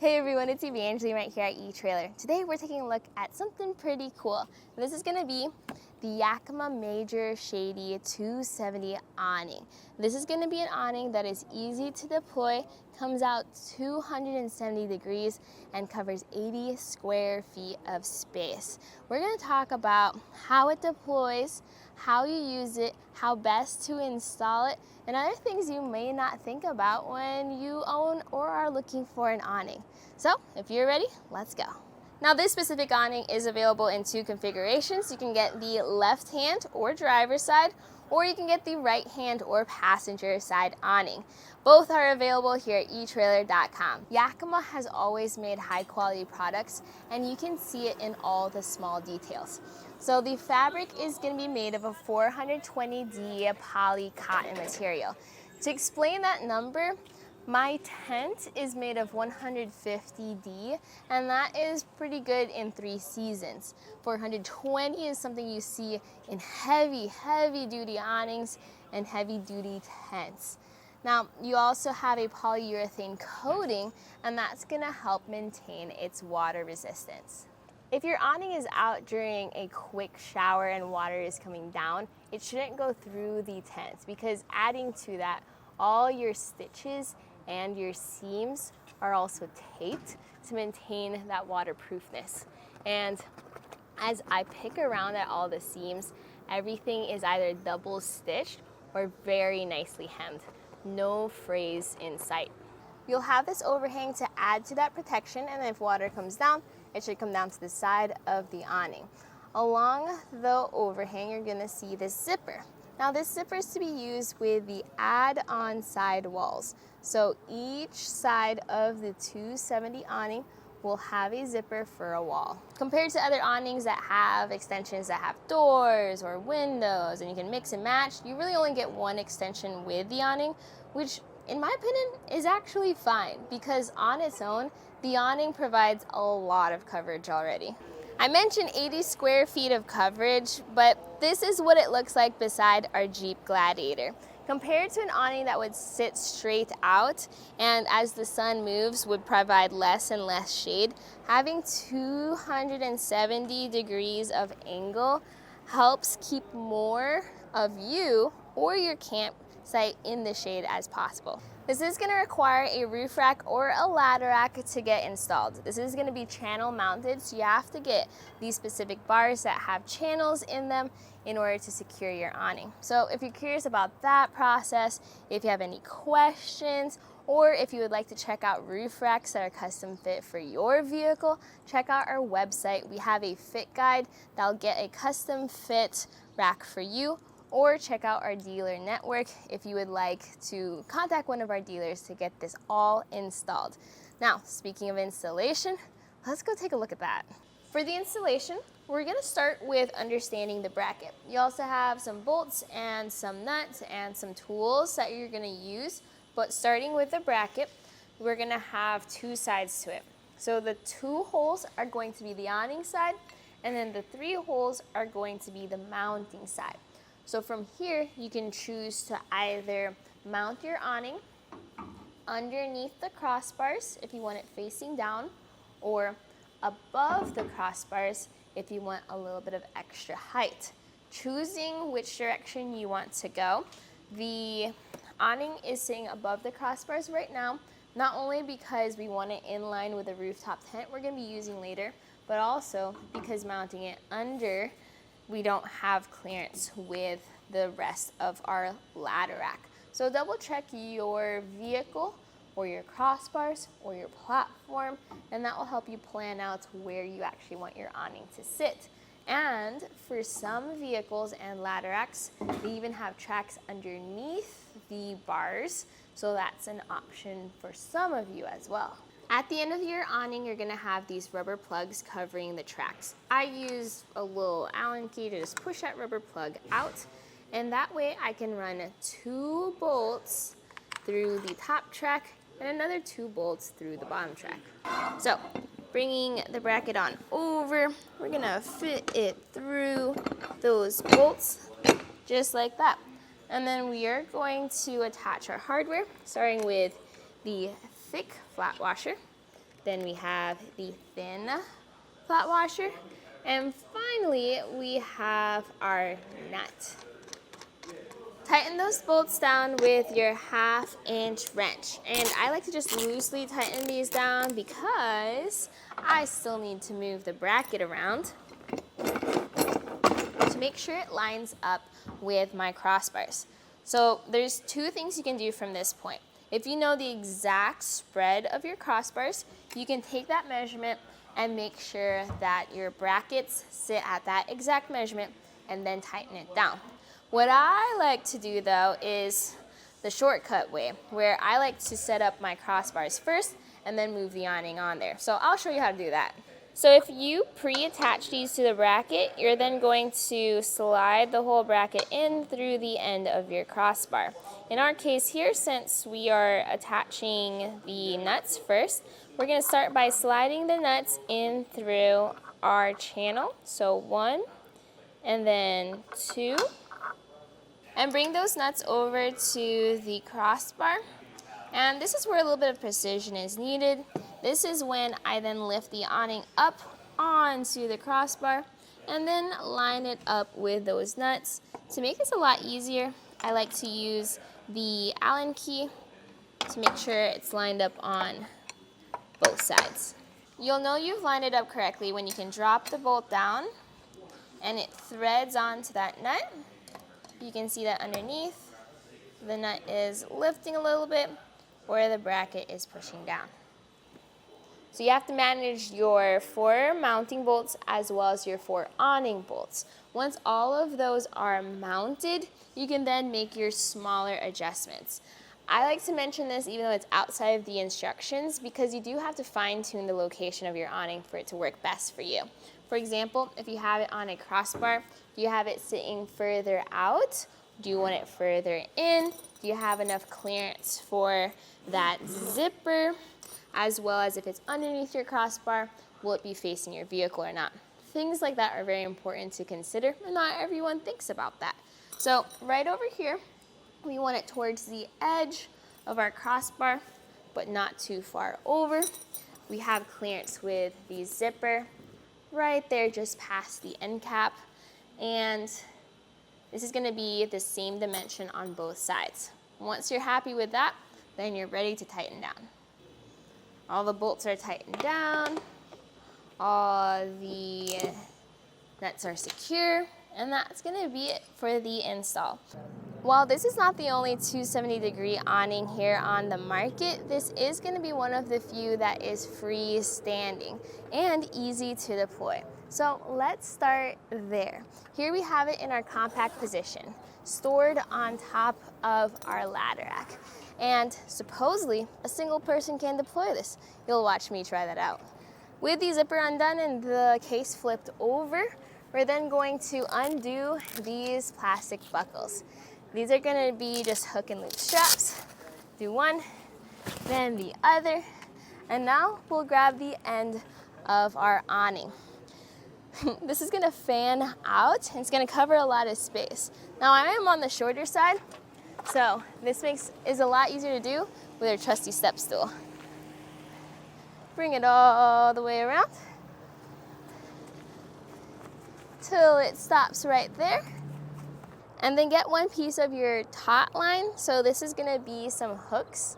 Hey everyone, it's Evangeline right here at eTrailer. Today we're taking a look at something pretty cool. This is going to be the Yakima MajorShady 270 awning. This is going to be an awning that is easy to deploy, comes out 270 degrees, and covers 80 square feet of space. We're going to talk about how it deploys, how you use it, how best to install it, and other things you may not think about when you own or are looking for an awning. So if you're ready, let's go. Now this specific awning is available in two configurations. You can get the left hand or driver's side, or you can get the right hand or passenger side awning. Both are available here at etrailer.com. Yakima has always made high quality products, and you can see it in all the small details. So the fabric is going to be made of a 420D poly cotton material. To explain that number, my tent is made of 150D, and that is pretty good in 3 seasons. 420 is something you see in heavy duty awnings and heavy duty tents. Now, you also have a polyurethane coating, and that's gonna help maintain its water resistance. If your awning is out during a quick shower and water is coming down, it shouldn't go through the tent, because adding to that, all your stitches and your seams are also taped to maintain that waterproofness. And as I pick around at all the seams, everything is either double stitched or very nicely hemmed. No frays in sight. You'll have this overhang to add to that protection, and if water comes down, it should come down to the side of the awning. Along the overhang, you're gonna see this zipper. Now this zipper is to be used with the add-on side walls. So each side of the 270 awning will have a zipper for a wall. Compared to other awnings that have extensions that have doors or windows and you can mix and match, you really only get one extension with the awning, which in my opinion is actually fine, because on its own, the awning provides a lot of coverage already. I mentioned 80 square feet of coverage, but this is what it looks like beside our Jeep Gladiator. Compared to an awning that would sit straight out and as the sun moves would provide less and less shade, having 270 degrees of angle helps keep more of you or your campsite in the shade as possible. This is going to require a roof rack or a ladder rack to get installed. This is going to be channel mounted, so you have to get these specific bars that have channels in them in order to secure your awning. So if you're curious about that process, if you have any questions, or if you would like to check out roof racks that are custom fit for your vehicle, check out our website. We have a fit guide that'll get a custom fit rack for you. Or check out our dealer network if you would like to contact one of our dealers to get this all installed. Now, speaking of installation, let's go take a look at that. For the installation, we're gonna start with understanding the bracket. You also have some bolts and some nuts and some tools that you're gonna use, but starting with the bracket, we're gonna have 2 sides to it. So the 2 holes are going to be the awning side, and then the 3 holes are going to be the mounting side. So from here, you can choose to either mount your awning underneath the crossbars if you want it facing down, or above the crossbars if you want a little bit of extra height. Choosing which direction you want to go. The awning is sitting above the crossbars right now, not only because we want it in line with the rooftop tent we're going to be using later, but also because mounting it under, we don't have clearance with the rest of our ladder rack. So double check your vehicle or your crossbars or your platform, and that will help you plan out where you actually want your awning to sit. And for some vehicles and ladder racks, they even have tracks underneath the bars, so that's an option for some of you as well. At the end of your awning, you're gonna have these rubber plugs covering the tracks. I use a little Allen key to just push that rubber plug out, and that way I can run 2 bolts through the top track and another 2 bolts through the bottom track. So, bringing the bracket on over, we're gonna fit it through those bolts just like that. And then we are going to attach our hardware, starting with the thick flat washer. Then we have the thin flat washer. And finally, we have our nut. Tighten those bolts down with your 1/2-inch wrench. And I like to just loosely tighten these down because I still need to move the bracket around to make sure it lines up with my crossbars. So there's 2 things you can do from this point. If you know the exact spread of your crossbars, you can take that measurement and make sure that your brackets sit at that exact measurement and then tighten it down. What I like to do though is the shortcut way, where I like to set up my crossbars first and then move the awning on there. So I'll show you how to do that. So if you pre-attach these to the bracket, you're then going to slide the whole bracket in through the end of your crossbar. In our case here, since we are attaching the nuts first, we're going to start by sliding the nuts in through our channel. So 1 and then 2. And bring those nuts over to the crossbar. And this is where a little bit of precision is needed. This is when I then lift the awning up onto the crossbar and then line it up with those nuts. To make this a lot easier, I like to use the Allen key to make sure it's lined up on both sides. You'll know you've lined it up correctly when you can drop the bolt down and it threads onto that nut. You can see that underneath, the nut is lifting a little bit where the bracket is pushing down. So you have to manage your 4 mounting bolts as well as your 4 awning bolts. Once all of those are mounted, you can then make your smaller adjustments. I like to mention this even though it's outside of the instructions because you do have to fine-tune the location of your awning for it to work best for you. For example, if you have it on a crossbar, do you have it sitting further out? Do you want it further in? Do you have enough clearance for that zipper? As well as if it's underneath your crossbar, will it be facing your vehicle or not? Things like that are very important to consider, and not everyone thinks about that. So right over here, we want it towards the edge of our crossbar, but not too far over. We have clearance with the zipper right there just past the end cap, and this is going to be the same dimension on both sides. Once you're happy with that, then you're ready to tighten down. All the bolts are tightened down, all the nuts are secure, and that's going to be it for the install. While this is not the only 270-degree awning here on the market, this is going to be one of the few that is freestanding and easy to deploy. So let's start there. Here we have it in our compact position, stored on top of our ladder rack. And supposedly, a single person can deploy this. You'll watch me try that out. With the zipper undone and the case flipped over, we're then going to undo these plastic buckles. These are going to be just hook and loop straps. Do one, then the other, and now we'll grab the end of our awning. This is going to fan out, and it's going to cover a lot of space. Now I am on the shorter side, so this is a lot easier to do with our trusty step stool. Bring it all the way around till it stops right there. And then get one piece of your taut line. So this is gonna be some hooks,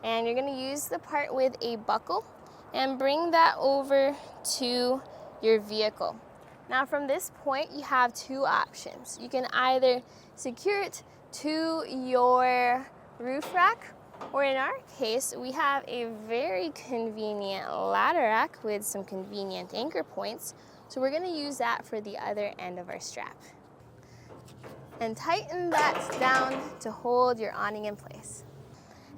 and you're gonna use the part with a buckle and bring that over to your vehicle. Now from this point, you have 2 options. You can either secure it to your roof rack, or in our case, we have a very convenient ladder rack with some convenient anchor points. So we're gonna use that for the other end of our strap. And tighten that down to hold your awning in place.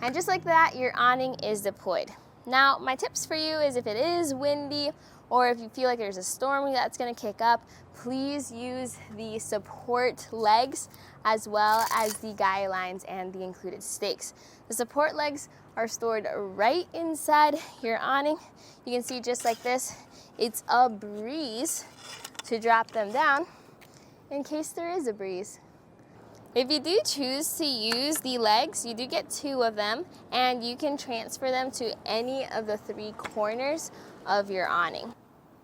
And just like that, your awning is deployed. Now, my tips for you is if it is windy or if you feel like there's a storm that's gonna kick up, please use the support legs as well as the guy lines and the included stakes. The support legs are stored right inside your awning. You can see just like this, it's a breeze to drop them down in case there is a breeze. If you do choose to use the legs, you do get 2 of them, and you can transfer them to any of the 3 corners of your awning.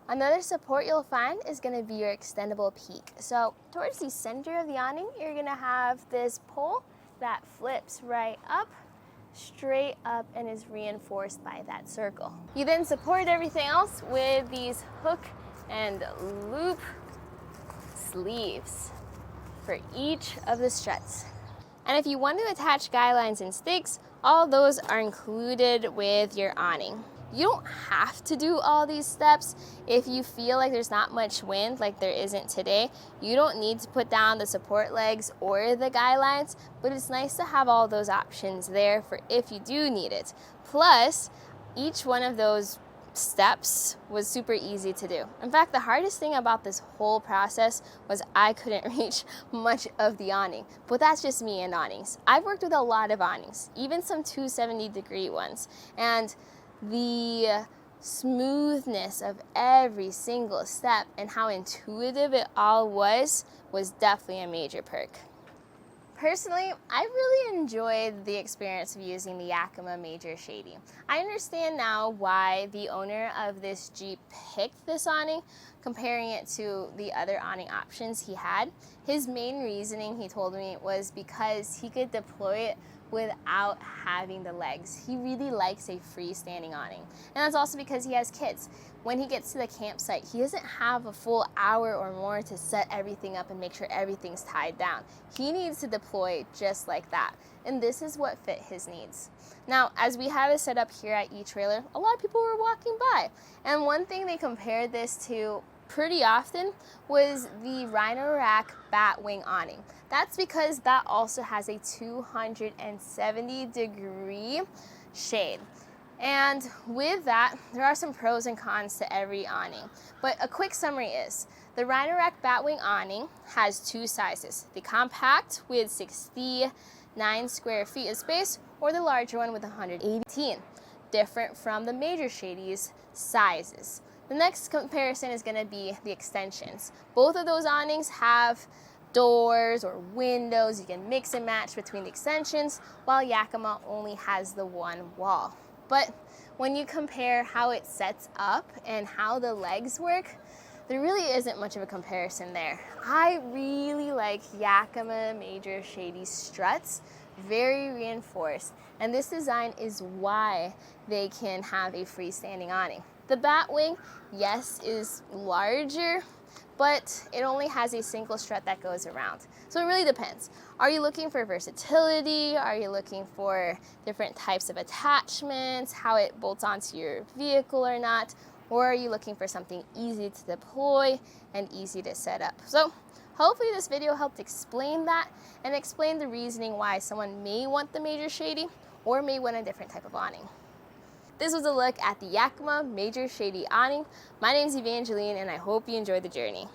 Another support you'll find is going to be your extendable peak. So towards the center of the awning, you're going to have this pole that flips right up, straight up, and is reinforced by that circle. You then support everything else with these hook and loop sleeves for each of the struts. And if you want to attach guy lines and stakes, all those are included with your awning. You don't have to do all these steps. If you feel like there's not much wind, like there isn't today, you don't need to put down the support legs or the guy lines, but it's nice to have all those options there for if you do need it. Plus, each one of those steps was super easy to do. In fact, the hardest thing about this whole process was I couldn't reach much of the awning, but that's just me and awnings. I've worked with a lot of awnings, even some 270-degree ones, and the smoothness of every single step and how intuitive it all was definitely a major perk. Personally, I really enjoyed the experience of using the Yakima MajorShady. I understand now why the owner of this Jeep picked this awning, comparing it to the other awning options he had. His main reasoning, he told me, was because he could deploy it without having the legs. He really likes a freestanding awning. And that's also because he has kids. When he gets to the campsite, he doesn't have a full hour or more to set everything up and make sure everything's tied down. He needs to deploy just like that. And this is what fit his needs. Now, as we have it set up here at eTrailer, a lot of people were walking by. And one thing they compared this to pretty often was the Rhino Rack Batwing awning. That's because that also has a 270-degree shade. And with that, there are some pros and cons to every awning. But a quick summary is, the Rhino Rack Batwing awning has 2 sizes, the compact with 69 square feet of space, or the larger one with 118, different from the MajorShady's sizes. The next comparison is going to be the extensions. Both of those awnings have doors or windows. You can mix and match between the extensions, while Yakima only has the one wall. But when you compare how it sets up and how the legs work, there really isn't much of a comparison there. I really like Yakima MajorShady's struts, very reinforced, and this design is why they can have a freestanding awning. The Batwing, yes, is larger, but it only has a single strut that goes around. So it really depends. Are you looking for versatility? Are you looking for different types of attachments, how it bolts onto your vehicle or not? Or are you looking for something easy to deploy and easy to set up? So hopefully this video helped explain that and explain the reasoning why someone may want the MajorShady or may want a different type of awning. This was a look at the Yakima MajorShady awning. My name is Evangeline, and I hope you enjoyed the journey.